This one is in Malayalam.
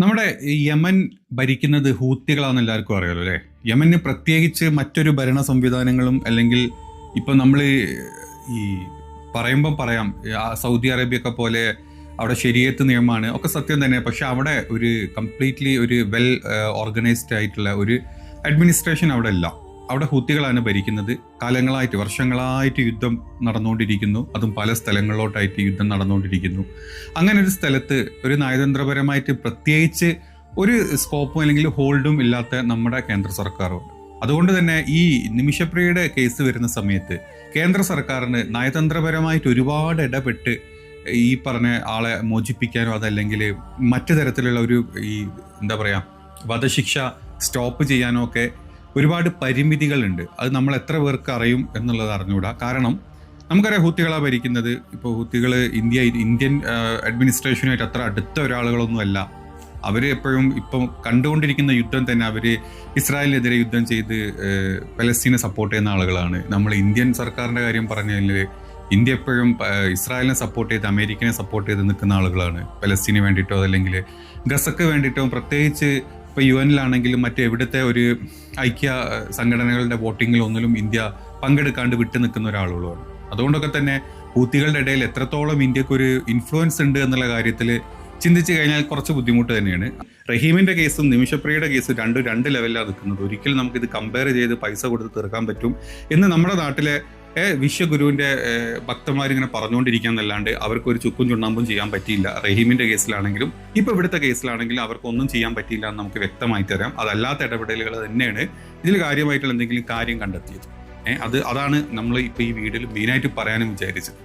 നമ്മുടെ യമൻ ഭരിക്കുന്നത് ഹൂത്തികളാണെന്ന് എല്ലാവർക്കും അറിയാലോ അല്ലേ. യമന് പ്രത്യേകിച്ച് മറ്റൊരു ഭരണ സംവിധാനങ്ങളും അല്ലെങ്കിൽ ഇപ്പൊ നമ്മൾ ഈ പറയുമ്പം പറയാം സൗദി അറേബ്യൊക്കെ പോലെ അവിടെ ശരീഅത്ത് നിയമമാണ് ഒക്കെ സത്യം തന്നെ. പക്ഷെ അവിടെ ഒരു കംപ്ലീറ്റ്ലി ഒരു വെൽ ഓർഗനൈസ്ഡ് ആയിട്ടുള്ള ഒരു അഡ്മിനിസ്ട്രേഷൻ അവിടെ ഇല്ല. അവിടെ ഹൂത്തികളാണ് ഭരിക്കുന്നത്. കാലങ്ങളായിട്ട് വർഷങ്ങളായിട്ട് യുദ്ധം നടന്നുകൊണ്ടിരിക്കുന്നു. അതും പല സ്ഥലങ്ങളിലോട്ടായിട്ട് യുദ്ധം നടന്നുകൊണ്ടിരിക്കുന്നു. അങ്ങനെ ഒരു സ്ഥലത്ത് ഒരു നയതന്ത്രപരമായിട്ട് പ്രത്യേകിച്ച് ഒരു സ്കോപ്പും അല്ലെങ്കിൽ ഹോൾഡും ഇല്ലാത്ത നമ്മുടെ കേന്ദ്ര സർക്കാരുണ്ട്. അതുകൊണ്ട് തന്നെ ഈ നിമിഷപ്രിയയുടെ കേസ് വരുന്ന സമയത്ത് കേന്ദ്ര സർക്കാരിന് നയതന്ത്രപരമായിട്ട് ഒരുപാട് ഇടപെട്ട് ഈ പറഞ്ഞ ആളെ മോചിപ്പിക്കാനോ അതല്ലെങ്കിൽ മറ്റു തരത്തിലുള്ള ഒരു ഈ എന്താ പറയാ വധശിക്ഷ സ്റ്റോപ്പ് ചെയ്യാനോ ഒക്കെ ഒരുപാട് പരിമിതികളുണ്ട്. അത് നമ്മൾ എത്ര പേർക്ക് അറിയും എന്നുള്ളത് അറിഞ്ഞുകൂടാ. കാരണം നമുക്കറിയാം ഹൂത്തികളാ ഭരിക്കുന്നത്. ഇപ്പോൾ ഹൂത്തികൾ ഇന്ത്യൻ അഡ്മിനിസ്ട്രേഷനുമായിട്ട് അത്ര അടുത്ത ഒരാളുകളൊന്നുമല്ല. അവർ എപ്പോഴും ഇപ്പം കണ്ടുകൊണ്ടിരിക്കുന്ന യുദ്ധം തന്നെ അവർ ഇസ്രായേലിനെതിരെ യുദ്ധം ചെയ്ത് പലസ്തീനെ സപ്പോർട്ട് ചെയ്യുന്ന ആളുകളാണ്. നമ്മൾ ഇന്ത്യൻ സർക്കാരിൻ്റെ കാര്യം പറഞ്ഞാൽ ഇന്ത്യ എപ്പോഴും ഇസ്രായേലിനെ സപ്പോർട്ട് ചെയ്ത് അമേരിക്കനെ സപ്പോർട്ട് ചെയ്ത് നിൽക്കുന്ന ആളുകളാണ്. പലസ്തീന് വേണ്ടിയിട്ടോ അതല്ലെങ്കിൽ ഗസക്ക് വേണ്ടിയിട്ടോ പ്രത്യേകിച്ച് ഇപ്പോൾ UN മറ്റെവിടുത്തെ ഒരു ഐക്യ സംഘടനകളുടെ വോട്ടിങ്ങിലൊന്നിലും ഇന്ത്യ പങ്കെടുക്കാണ്ട് വിട്ടു നിൽക്കുന്ന ഒരാളുകളാണ്. അതുകൊണ്ടൊക്കെ തന്നെ ഹൂത്തികളുടെ ഇടയിൽ എത്രത്തോളം ഇന്ത്യക്കൊരു ഇൻഫ്ലുവൻസ് ഉണ്ട് എന്നുള്ള കാര്യത്തിൽ ചിന്തിച്ചു കഴിഞ്ഞാൽ കുറച്ച് ബുദ്ധിമുട്ട് തന്നെയാണ്. റഹീമിന്റെ കേസും നിമിഷപ്രിയയുടെ കേസും രണ്ട് ലെവലിലാണ് നിൽക്കുന്നത്. ഒരിക്കലും നമുക്കിത് കമ്പയർ ചെയ്ത് പൈസ കൊടുത്ത് തീർക്കാൻ പറ്റും എന്ന് നമ്മുടെ നാട്ടിലെ വിശ്വഗുരുവിന്റെ ഭക്തന്മാരിങ്ങനെ പറഞ്ഞുകൊണ്ടിരിക്കാന്നല്ലാണ്ട് അവർക്കൊരു ചുക്കും ചുണ്ണാമ്പും ചെയ്യാൻ പറ്റിയില്ല. റഹീമിന്റെ കേസിലാണെങ്കിലും ഇപ്പൊ ഇവിടുത്തെ കേസിലാണെങ്കിലും അവർക്കൊന്നും ചെയ്യാൻ പറ്റിയില്ല എന്ന് നമുക്ക് വ്യക്തമായി തരാം. അതല്ലാത്ത ഇടപെടലുകൾ തന്നെയാണ് ഇതിൽ കാര്യമായിട്ടുള്ള എന്തെങ്കിലും കാര്യം കണ്ടെത്തിയത്. അതാണ് നമ്മൾ ഇപ്പൊ ഈ വീഡിയോയിൽ മെയിനായിട്ട് പറയാനും വിചാരിച്ചത്.